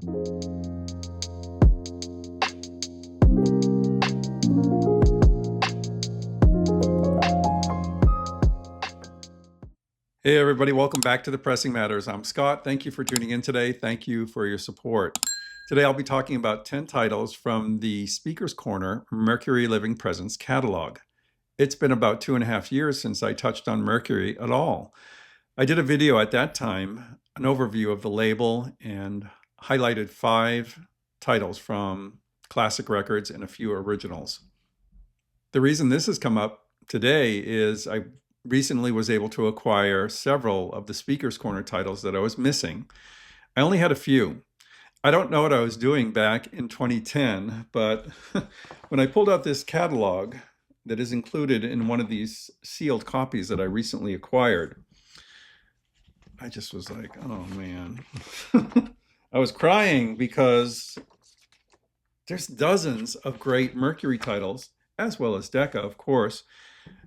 Hey everybody, welcome back to The Pressing Matters. I'm Scott. Thank you for tuning in today. Thank you for your support. Today I'll be talking about 10 titles from the Speaker's Corner Mercury Living Presence catalog. It's been about 2.5 years since I touched on Mercury at all. I did a video at that time, an overview of the label, and highlighted 5 titles from classic records and a few originals. The reason this has come up today is I recently was able to acquire several of the Speaker's Corner titles that I was missing. I only had a few. I don't know what I was doing back in 2010, but when I pulled out this catalog that is included in one of these sealed copies that I recently acquired, I just was like, oh man. I was crying because there's dozens of great Mercury titles, as well as Decca, of course.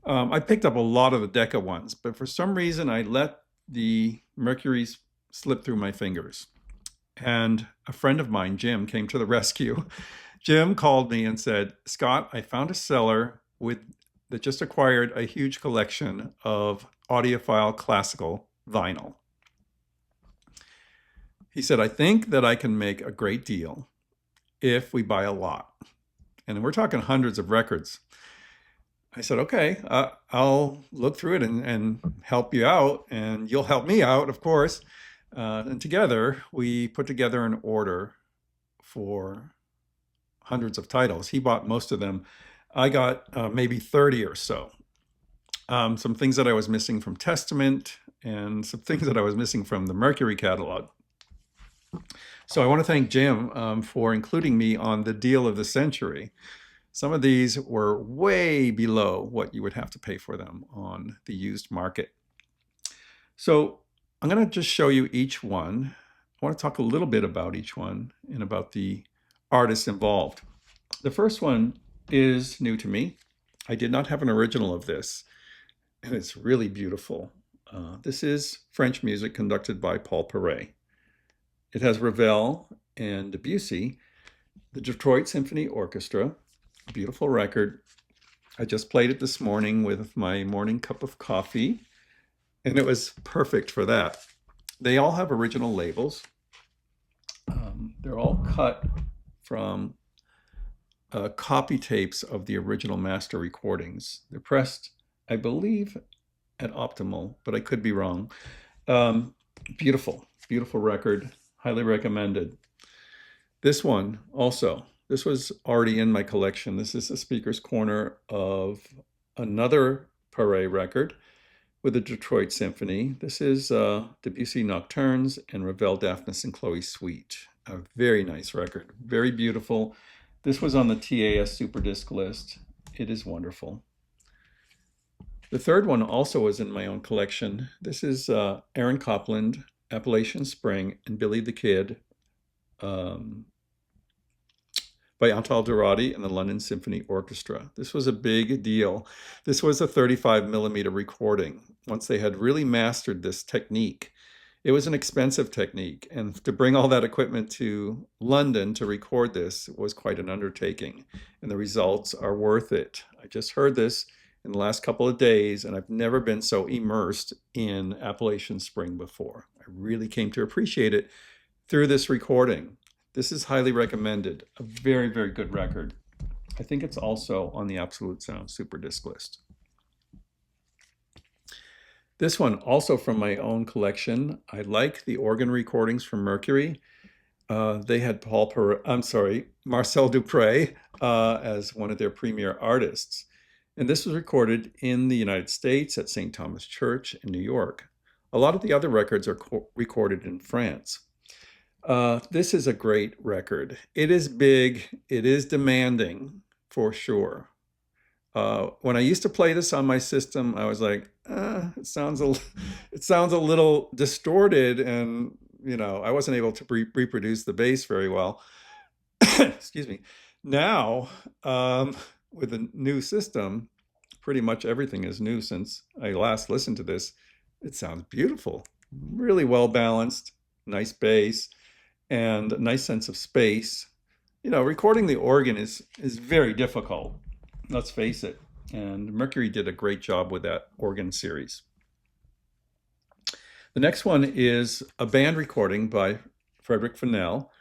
I picked up a lot of the Decca ones, but for some reason I let the Mercuries slip through my fingers. And a friend of mine, Jim, came to the rescue. Jim called me and said, Scott, I found a seller that just acquired a huge collection of audiophile classical vinyl. He said, I think that I can make a great deal if we buy a lot. And we're talking hundreds of records. I said, okay, I'll look through it and help you out, and you'll help me out, of course. And together, we put together an order for hundreds of titles. He bought most of them. I got maybe 30 or so. Some things that I was missing from Testament and some things that I was missing from the Mercury catalog. So I want to thank Jim for including me on the deal of the century. Some of these were way below what you would have to pay for them on the used market. So I'm going to just show you each one. I want to talk a little bit about each one and about the artists involved. The first one is new to me. I did not have an original of this, and it's really beautiful. This is French music conducted by Paul Paray. It has Ravel and Debussy, the Detroit Symphony Orchestra. Beautiful record. I just played it this morning with my morning cup of coffee, and it was perfect for that. They all have original labels. They're all cut from copy tapes of the original master recordings. They're pressed, I believe, at Optimal, but I could be wrong. Beautiful, beautiful record. Highly recommended. This one also. This was already in my collection. This is the Speaker's Corner of another Paray record with the Detroit Symphony. This is Debussy Nocturnes and Ravel, Daphnis, and Chloe Suite. A very nice record, very beautiful. This was on the TAS Superdisc List. It is wonderful. The third one also is in my own collection. This is Aaron Copland, Appalachian Spring, and Billy the Kid, by Antal Dorati and the London Symphony Orchestra. This was a big deal. This was a 35mm recording. Once they had really mastered this technique, it was an expensive technique, and to bring all that equipment to London to record this was quite an undertaking, and the results are worth it. I just heard this in the last couple of days, and I've never been so immersed in Appalachian Spring before. I really came to appreciate it through this recording. This is highly recommended. A very, very good record. I think it's also on the Absolute Sound Superdisc List. This one, also from my own collection. I like the organ recordings from Mercury. They had Marcel Dupre as one of their premier artists. And this was recorded in the United States at St. Thomas Church in New York. A lot of the other records are recorded in France. This is a great record. It is big. It is demanding, for sure. When I used to play this on my system, I was like, it sounds a little distorted, and I wasn't able to reproduce the bass very well. Excuse me. Now, with a new system, pretty much everything is new since I last listened to this. It sounds beautiful, really well balanced, nice bass. and a nice sense of space. You know, recording the organ is very difficult. Let's face it. And Mercury did a great job with that organ series. The next one is a band recording by Frederick Fennell,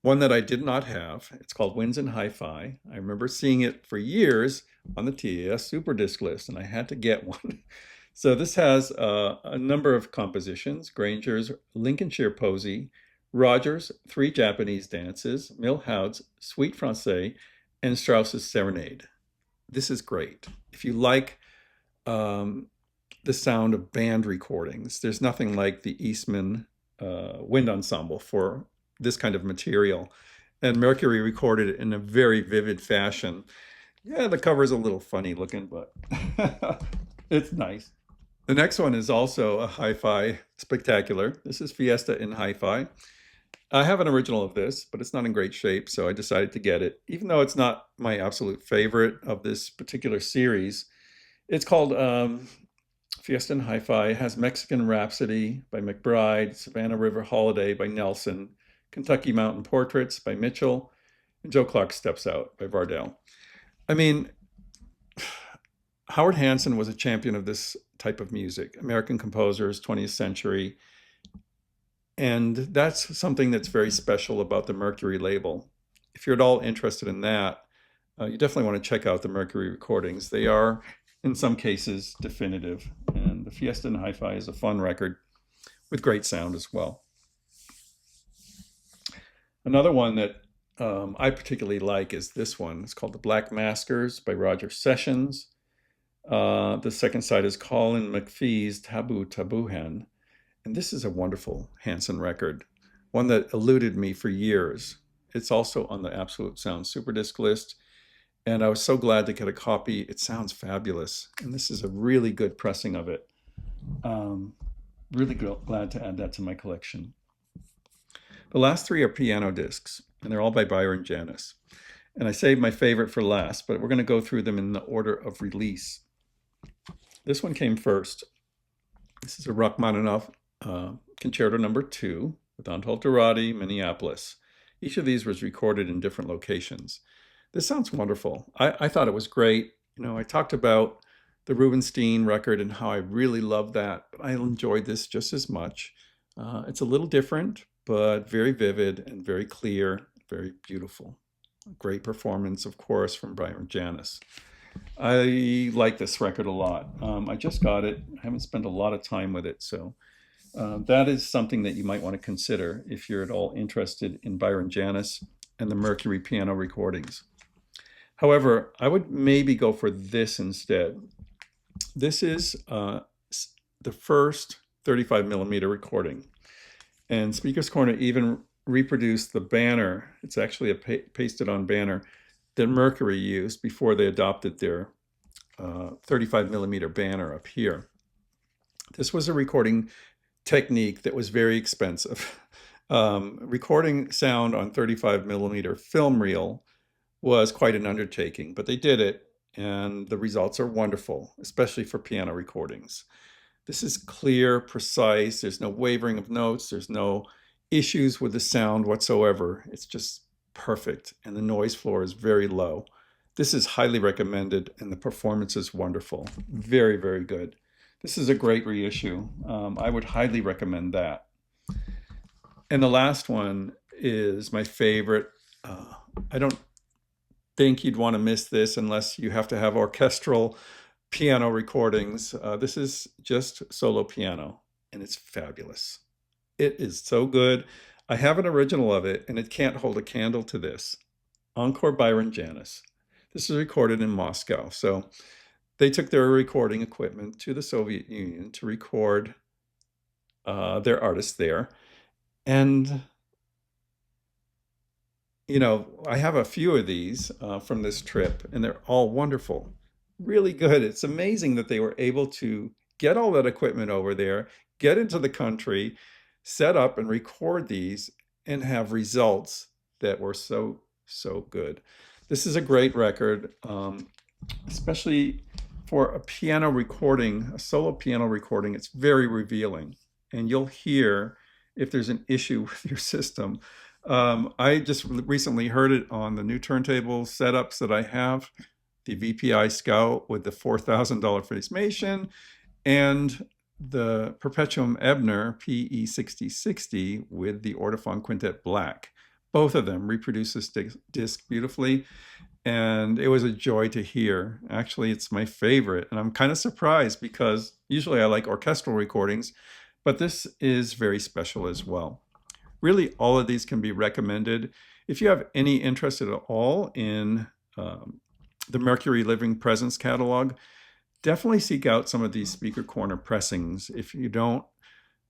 one that I did not have. It's called Winds and Hi-Fi. I remember seeing it for years on the TAS Superdisc List, and I had to get one. So this has a number of compositions: Granger's Lincolnshire Posy, Rogers' Three Japanese Dances, Milhaud's Suite Francais, and Strauss's Serenade. This is great. If you like the sound of band recordings, there's nothing like the Eastman wind ensemble for this kind of material. And Mercury recorded it in a very vivid fashion. Yeah, the cover's a little funny looking, but it's nice. The next one is also a hi-fi spectacular. This is Fiesta in Hi-Fi. I have an original of this, but it's not in great shape, so I decided to get it. Even though it's not my absolute favorite of this particular series, it's called Fiesta in Hi-Fi. It has Mexican Rhapsody by McBride, Savannah River Holiday by Nelson, Kentucky Mountain Portraits by Mitchell, and Joe Clark Steps Out by Vardell. I mean, Howard Hanson was a champion of this type of music, American composers, 20th century. And that's something that's very special about the Mercury label. If you're at all interested in that, you definitely want to check out the Mercury recordings. They are, in some cases, definitive. And the Fiesta in Hi-Fi is a fun record with great sound as well. Another one that I particularly like is this one. It's called The Black Maskers by Roger Sessions. The second side is Colin McPhee's Taboo Taboohan. And this is a wonderful Hanson record, one that eluded me for years. It's also on the Absolute Sound Superdisc List, and I was so glad to get a copy. It sounds fabulous, and this is a really good pressing of it. Really glad to add that to my collection. The last three are piano discs, and they're all by Byron Janis. And I saved my favorite for last, but we're going to go through them in the order of release. This one came first. This is a Rachmaninoff Concerto No. 2 with Antal, Dorati, Minneapolis. Each of these was recorded in different locations. This sounds wonderful. I thought it was great. You know, I talked about the Rubinstein record and how I really love that, but I enjoyed this just as much. It's a little different, but very vivid and very clear, very beautiful. Great performance, of course, from Byron Janis. I like this record a lot. I just got it. I haven't spent a lot of time with it, so that is something that you might want to consider if you're at all interested in Byron Janis and the Mercury piano recordings. However, I would maybe go for this instead. This is the first 35 millimeter recording, and Speaker's Corner even reproduced the banner. It's actually a pasted on banner that Mercury used before they adopted their 35 millimeter banner up here. This was a recording technique that was very expensive. Recording sound on 35 millimeter film reel was quite an undertaking, but they did it, and the results are wonderful, especially for piano recordings. This is clear, precise. There's no wavering of notes. There's no issues with the sound whatsoever. It's just perfect, and the noise floor is very low. This is highly recommended, and the performance is wonderful. Very, very good. This is a great reissue. I would highly recommend that. And the last one is my favorite. I don't think you'd want to miss this unless you have to have orchestral piano recordings. This is just solo piano, and it's fabulous. It is so good. I have an original of it, and it can't hold a candle to this. Encore Byron Janis. This is recorded in Moscow. So they took their recording equipment to the Soviet Union to record their artists there. And, you know, I have a few of these from this trip, and they're all wonderful. Really good. It's amazing that they were able to get all that equipment over there, get into the country, set up and record these, and have results that were so, so good. This is a great record, especially for a piano recording, a solo piano recording. It's very revealing, and you'll hear if there's an issue with your system. I just recently heard it on the new turntable setups that I have, the VPI Scout with the $4,000 Phasmation and the Perpetuum Ebner PE6060 with the Ortophon Quintet Black. Both of them reproduce this disc beautifully, and it was a joy to hear. Actually, it's my favorite, and I'm kind of surprised because usually I like orchestral recordings, but this is very special as well. Really, all of these can be recommended. If you have any interest at all in the Mercury Living Presence catalog, definitely seek out some of these speaker corner pressings. If you don't,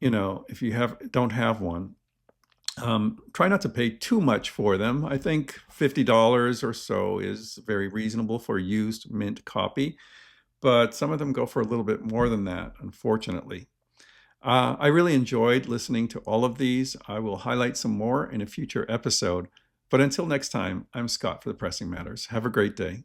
if you don't have one, try not to pay too much for them. I think $50 or so is very reasonable for a used mint copy, but some of them go for a little bit more than that, unfortunately. I really enjoyed listening to all of these. I will highlight some more in a future episode. But until next time, I'm Scott for the Pressing Matters. Have a great day.